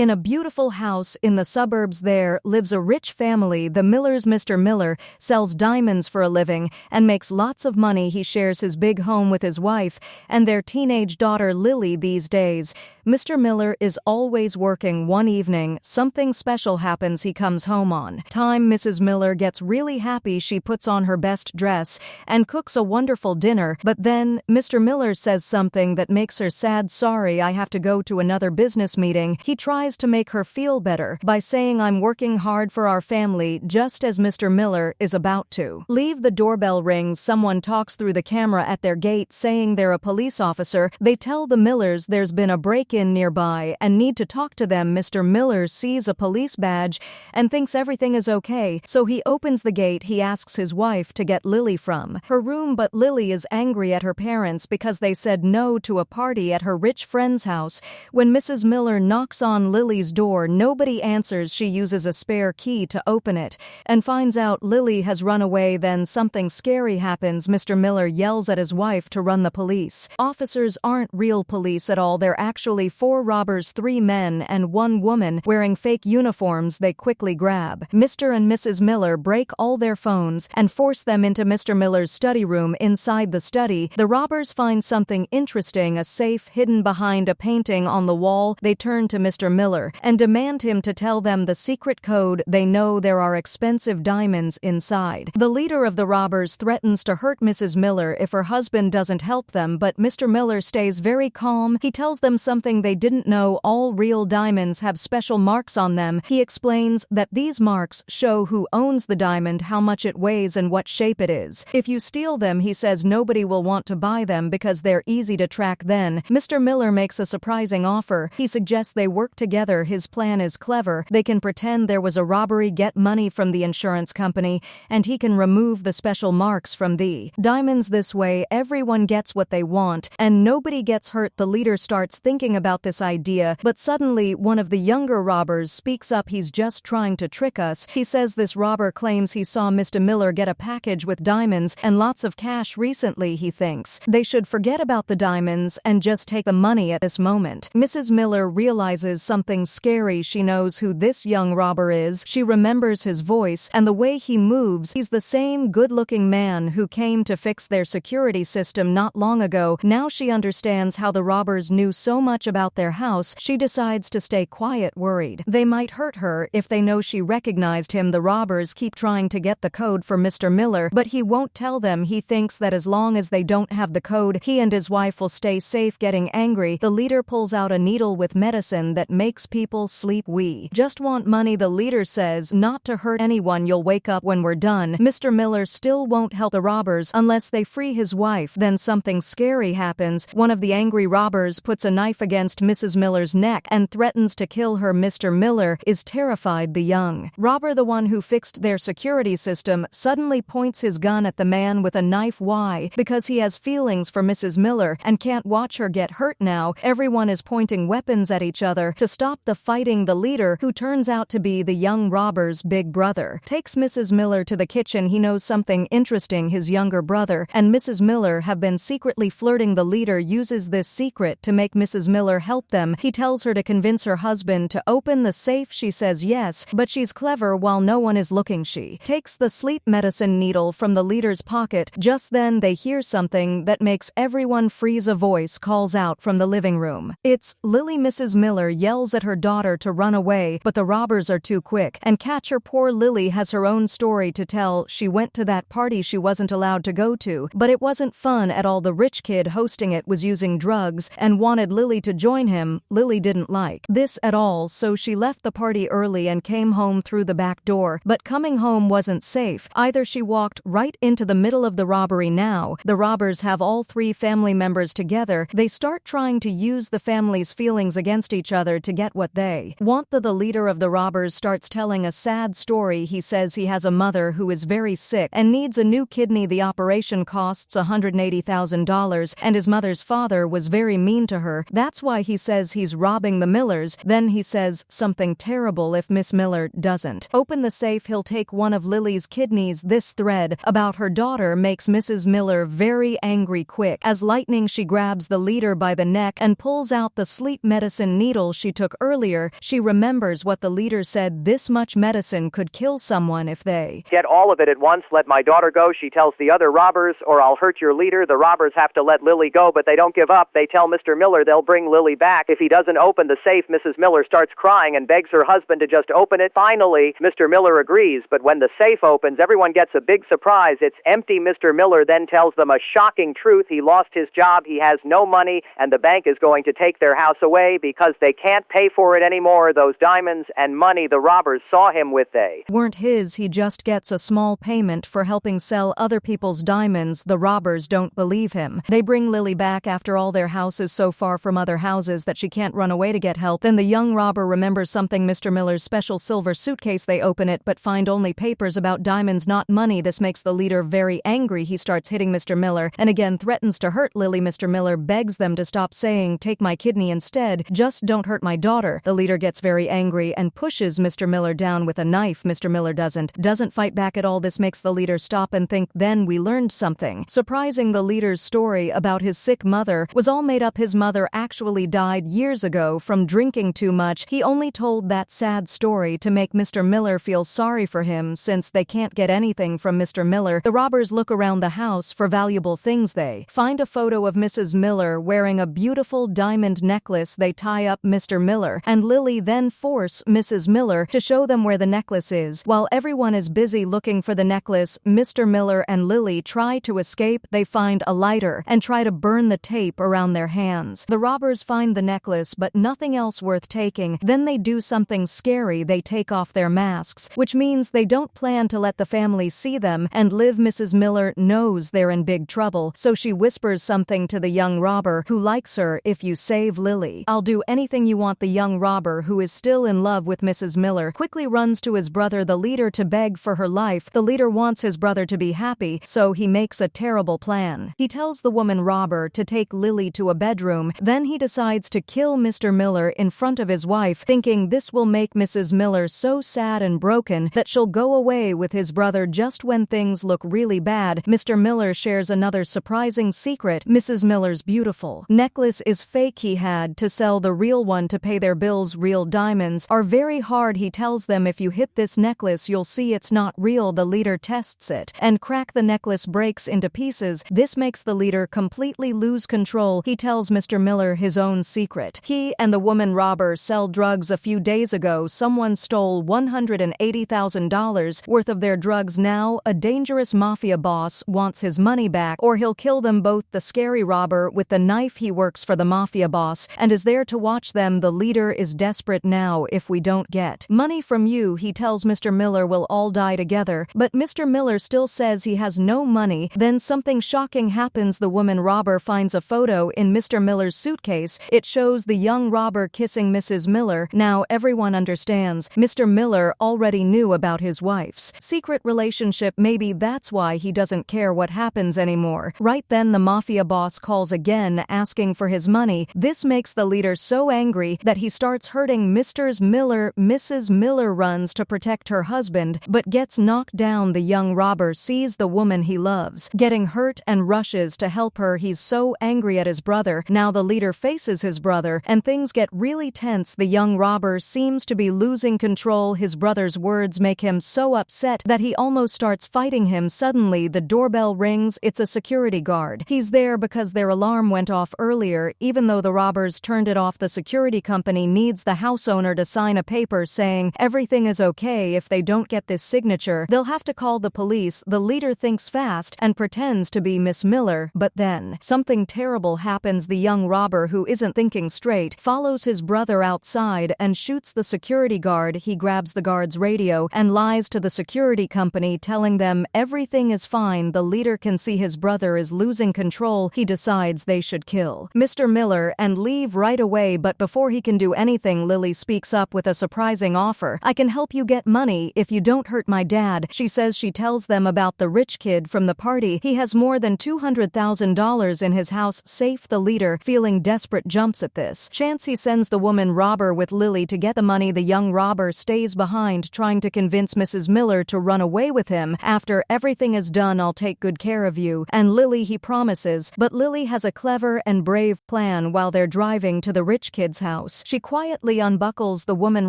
In a beautiful house in the suburbs there lives a rich family. The Millers. Mr. Miller sells diamonds for a living and makes lots of money. He shares his big home with his wife and their teenage daughter Lily these days. Mr. Miller is always working. One evening, something special happens. He comes home on time. Mrs. Miller gets really happy. She puts on her best dress and cooks a wonderful dinner. But then Mr. Miller says something that makes her sad. Sorry, I have to go to another business meeting. He tries to make her feel better by saying, I'm working hard for our family. Just as Mr. Miller is about to leave, the doorbell rings. Someone talks through the camera at their gate saying they're a police officer. They tell the Millers there's been a break-in nearby and need to talk to them. Mr. Miller sees a police badge and thinks everything is okay, so he opens the gate. He asks his wife to get Lily from her room, but Lily is angry at her parents because they said no to a party at her rich friend's house. When Mrs. Miller knocks on Lily's door, nobody answers. She uses a spare key to open it and finds out Lily has run away. Then something scary happens. Mr. Miller yells at his wife to run the police. Officers aren't real police at all. They're actually 4 robbers, 3 men and 1 woman wearing fake uniforms. They quickly grab Mr. and Mrs. Miller, break all their phones and force them into Mr. Miller's study room. Inside the study, the robbers find something interesting, a safe hidden behind a painting on the wall. They turn to Mr. Miller and demand him to tell them the secret code. They know there are expensive diamonds inside. The leader of the robbers threatens to hurt Mrs. Miller if her husband doesn't help them, but Mr. Miller stays very calm. He tells them something they didn't know. All real diamonds have special marks on them. He explains that these marks show who owns the diamond, how much it weighs, and what shape it is. If you steal them, he says, nobody will want to buy them because they're easy to track. Then Mr. Miller makes a surprising offer. He suggests they work together. His plan is clever. They can pretend there was a robbery, get money from the insurance company, and he can remove the special marks from the diamonds. This way, everyone gets what they want, and nobody gets hurt. The leader starts thinking about this idea, but suddenly one of the younger robbers speaks up. He's just trying to trick us. He says this robber claims he saw Mr. Miller get a package with diamonds and lots of cash recently. He thinks they should forget about the diamonds and just take the money at this moment. Mrs. Miller realizes something scary. She knows who this young robber is. She remembers his voice and the way he moves. He's the same good-looking man who came to fix their security system not long ago. Now she understands how the robbers knew so much about their house. She decides to stay quiet, worried they might hurt her if they know she recognized him. The robbers keep trying to get the code for Mr. Miller, but he won't tell them. He thinks that as long as they don't have the code, he and his wife will stay safe. Getting angry, the leader pulls out a needle with medicine that makes people sleep. We just want money. The leader says not to hurt anyone. You'll wake up when we're done. Mr. Miller still won't help the robbers unless they free his wife. Then something scary happens. One of the angry robbers puts a knife against Mrs. Miller's neck and threatens to kill her. Mr. Miller is terrified. The young robber, the one who fixed their security system, suddenly points his gun at the man with a knife. Why? Because he has feelings for Mrs. Miller and can't watch her get hurt now. Everyone is pointing weapons at each other to stop the fighting. The leader, who turns out to be the young robber's big brother, takes Mrs. Miller to the kitchen. He knows something interesting. His younger brother and Mrs. Miller have been secretly flirting. The leader uses this secret to make Mrs. Miller help them. He tells her to convince her husband to open the safe. She says yes, but she's clever. While no one is looking, she takes the sleep medicine needle from the leader's pocket. Just then they hear something that makes everyone freeze. A voice calls out from the living room. It's Lily. Mrs. Miller yells at her daughter to run away, but the robbers are too quick and catch her. Poor Lily has her own story to tell. She went to that party she wasn't allowed to go to, but it wasn't fun at all. The rich kid hosting it was using drugs and wanted Lily to join him. Lily didn't like this at all, so she left the party early and came home through the back door. But coming home wasn't safe either. She walked right into the middle of the robbery. Now the robbers have all 3 family members together. They start trying to use the family's feelings against each other to get what they want. The leader of the robbers starts telling a sad story. He says he has a mother who is very sick and needs a new kidney. The operation costs $180,000 and his mother's father was very mean to her. That's why he says he's robbing the Millers. Then he says something terrible. If Miss Miller doesn't open the safe, he'll take one of Lily's kidneys. This thread about her daughter makes Mrs. Miller very angry. Quick as lightning, she grabs the leader by the neck and pulls out the sleep medicine needle she took took earlier, she remembers what the leader said: this much medicine could kill someone if they get all of it at once. Let my daughter go, she tells the other robbers, or I'll hurt your leader. The robbers have to let Lily go, but they don't give up. They tell Mr. Miller they'll bring Lily back if he doesn't open the safe. Mrs. Miller starts crying and begs her husband to just open it. Finally, Mr. Miller agrees, but when the safe opens, everyone gets a big surprise. It's empty. Mr. Miller then tells them a shocking truth. He lost his job, he has no money, and the bank is going to take their house away because they can't pay for it anymore. Those diamonds and money the robbers saw him with, they weren't his. He just gets a small payment for helping sell other people's diamonds. The robbers don't believe him. They bring Lily back after all. Their house is so far from other houses that she can't run away to get help. Then the young robber remembers something: Mr. Miller's special silver suitcase. They open it but find only papers about diamonds, not money. This makes the leader very angry. He starts hitting Mr. Miller and again threatens to hurt Lily. Mr. Miller begs them to stop, saying, "Take my kidney instead, just don't hurt my daughter." The leader gets very angry and pushes Mr. Miller down with a knife. Mr. Miller doesn't fight back at all. This makes the leader stop and think, then we learned something surprising. The leader's story about his sick mother was all made up. His mother actually died years ago from drinking too much. He only told that sad story to make Mr. Miller feel sorry for him. Since they can't get anything from Mr. Miller, the robbers look around the house for valuable things. They find a photo of Mrs. Miller wearing a beautiful diamond necklace. They tie up Mr. Miller and Lily, then force Mrs. Miller to show them where the necklace is. While everyone is busy looking for the necklace, Mr. Miller and Lily try to escape. They find a lighter and try to burn the tape around their hands. The robbers find the necklace but nothing else worth taking. Then they do something scary. They take off their masks, which means they don't plan to let the family see them and live. Mrs. Miller knows they're in big trouble, so she whispers something to the young robber who likes her: "If you save Lily, I'll do anything you want." The young robber, who is still in love with Mrs. Miller, quickly runs to his brother, the leader, to beg for her life. The leader wants his brother to be happy, so he makes a terrible plan. He tells the woman robber to take Lily to a bedroom. Then he decides to kill Mr. Miller in front of his wife, thinking this will make Mrs. Miller so sad and broken that she'll go away with his brother. Just when things look really bad, Mr. Miller shares another surprising secret: Mrs. Miller's beautiful necklace is fake. He had to sell the real one to pay their bills. Real diamonds are very hard. He tells them, if you hit this necklace, you'll see it's not real. The leader tests it and crack. The necklace breaks into pieces. This makes the leader completely lose control. He tells Mr. Miller his own secret. He and the woman robber sell drugs. A few days ago, someone stole $180,000 worth of their drugs. Now, a dangerous mafia boss wants his money back, or he'll kill them both. The scary robber with the knife, he works for the mafia boss and is there to watch them. The leader is desperate now. "If we don't get money from you," he tells Mr. Miller, "we'll all die together." But Mr. Miller still says he has no money. Then something shocking happens. The woman robber finds a photo in Mr. Miller's suitcase. It shows the young robber kissing Mrs. Miller. Now everyone understands Mr. Miller already knew about his wife's secret relationship. Maybe that's why he doesn't care what happens anymore. Right then, the mafia boss calls again, asking for his money. This makes the leader so angry that he starts hurting Mr. Miller. Mrs. Miller runs to protect her husband, but gets knocked down. The young robber sees the woman he loves getting hurt and rushes to help her. He's so angry at his brother. Now the leader faces his brother, and things get really tense. The young robber seems to be losing control. His brother's words make him so upset that he almost starts fighting him. Suddenly, the doorbell rings. It's a security guard. He's there because their alarm went off earlier. Even though the robbers turned it off, the security company needs the house owner to sign a paper saying everything is okay. If they don't get this signature, they'll have to call the police. The leader thinks fast and pretends to be Miss Miller, but then something terrible happens. The young robber, who isn't thinking straight, follows his brother outside and shoots the security guard. He grabs the guard's radio and lies to the security company, telling them everything is fine. The leader can see his brother is losing control. He decides they should kill Mr. Miller and leave right away, but before he can do anything, Lily speaks up with a surprising offer. "I can help you get money if you don't hurt my dad," she says. She tells them about the rich kid from the party. He has more than $200,000 in his house safe. The leader, feeling desperate, jumps at this chance. He sends the woman robber with Lily to get the money. The young robber stays behind, trying to convince Mrs. Miller to run away with him. "After everything is done, I'll take good care of you and Lily," he promises. But Lily has a clever and brave plan. While they're driving to the rich kid's house, house. She quietly unbuckles the woman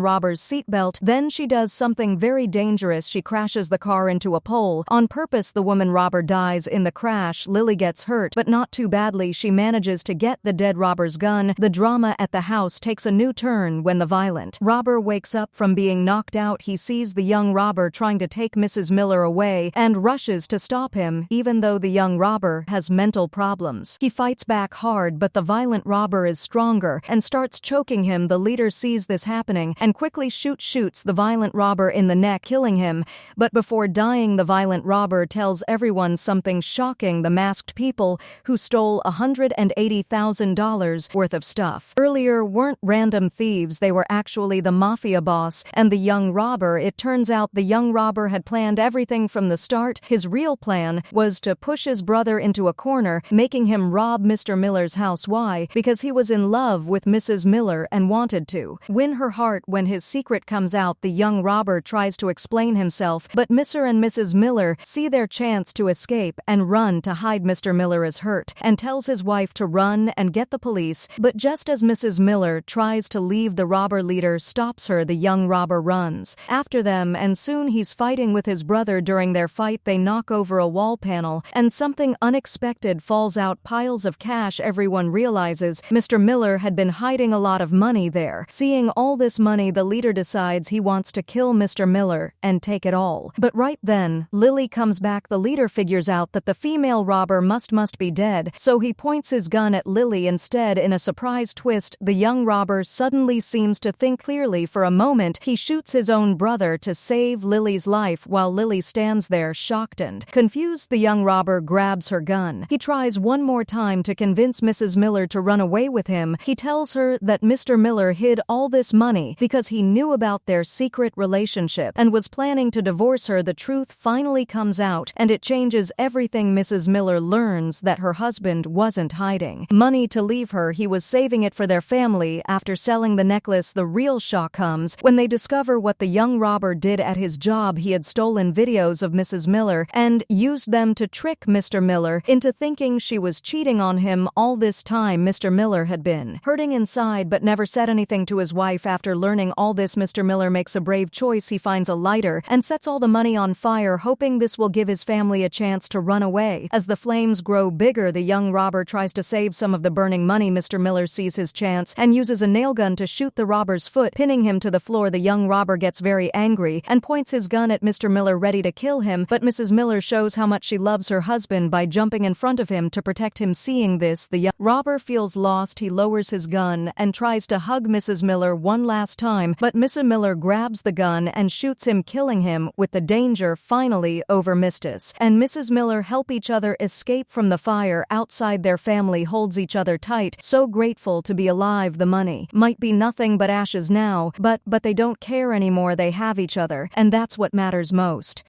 robber's seatbelt, then she does something very dangerous. She crashes the car into a pole. On purpose, the woman robber dies in the crash. Lily gets hurt, but not too badly. She manages to get the dead robber's gun. The drama at the house takes a new turn when the violent robber wakes up from being knocked out. He sees the young robber trying to take Mrs. Miller away and rushes to stop him, even though the young robber has mental problems. He fights back hard, but the violent robber is stronger and starts choking him. The leader sees this happening and quickly shoots the violent robber in the neck, killing him. But before dying, the violent robber tells everyone something shocking: the masked people who stole $180,000 worth of stuff earlier weren't random thieves. They were actually the mafia boss and the young robber. It turns out the young robber had planned everything from the start. His real plan was to push his brother into a corner, making him rob Mr. Miller's house. Why? Because he was in love with Mrs. Miller and wanted to win her heart. When his secret comes out, the young robber tries to explain himself, but Mr. and Mrs. Miller see their chance to escape and run to hide. Mr. Miller is hurt and tells his wife to run and get the police, but just as Mrs. Miller tries to leave, the robber leader stops her. The young robber runs after them, and soon he's fighting with his brother. During their fight, they knock over a wall panel and something unexpected falls out: piles of cash. Everyone realizes Mr. Miller had been hiding a lot of money there. Seeing all this money, the leader decides he wants to kill Mr. Miller and take it all. But right then, Lily comes back. The leader figures out that the female robber must be dead, so he points his gun at Lily instead. In a surprise twist, the young robber suddenly seems to think clearly. For a moment, he shoots his own brother to save Lily's life. While Lily stands there shocked and confused, the young robber grabs her gun. He tries one more time to convince Mrs. Miller to run away with him. He tells her that Mr. Miller hid all this money because he knew about their secret relationship and was planning to divorce her. The truth finally comes out, and it changes everything. Mrs. Miller learns that her husband wasn't hiding money to leave her. He was saving it for their family. After selling the necklace, the real shock comes when they discover what the young robber did at his job. He had stolen videos of Mrs. Miller and used them to trick Mr. Miller into thinking she was cheating on him. All this time, Mr. Miller had been hurting inside but never said anything to his wife. After learning all this, Mr. Miller makes a brave choice. He finds a lighter and sets all the money on fire, hoping this will give his family a chance to run away. As the flames grow bigger, the young robber tries to save some of the burning money. Mr. Miller sees his chance and uses a nail gun to shoot the robber's foot, pinning him to the floor. The young robber gets very angry and points his gun at Mr. Miller, ready to kill him, but Mrs. Miller shows how much she loves her husband by jumping in front of him to protect him. Seeing this, the young robber feels lost. He lowers his gun and tries to hug Mrs. Miller one last time, but Mrs. Miller grabs the gun and shoots him, killing him. With the danger finally over, Mrs. and Mrs. Miller help each other escape from the fire. Outside, their family holds each other tight, so grateful to be alive. The money might be nothing but ashes now, but they don't care anymore. They have each other, and that's what matters most.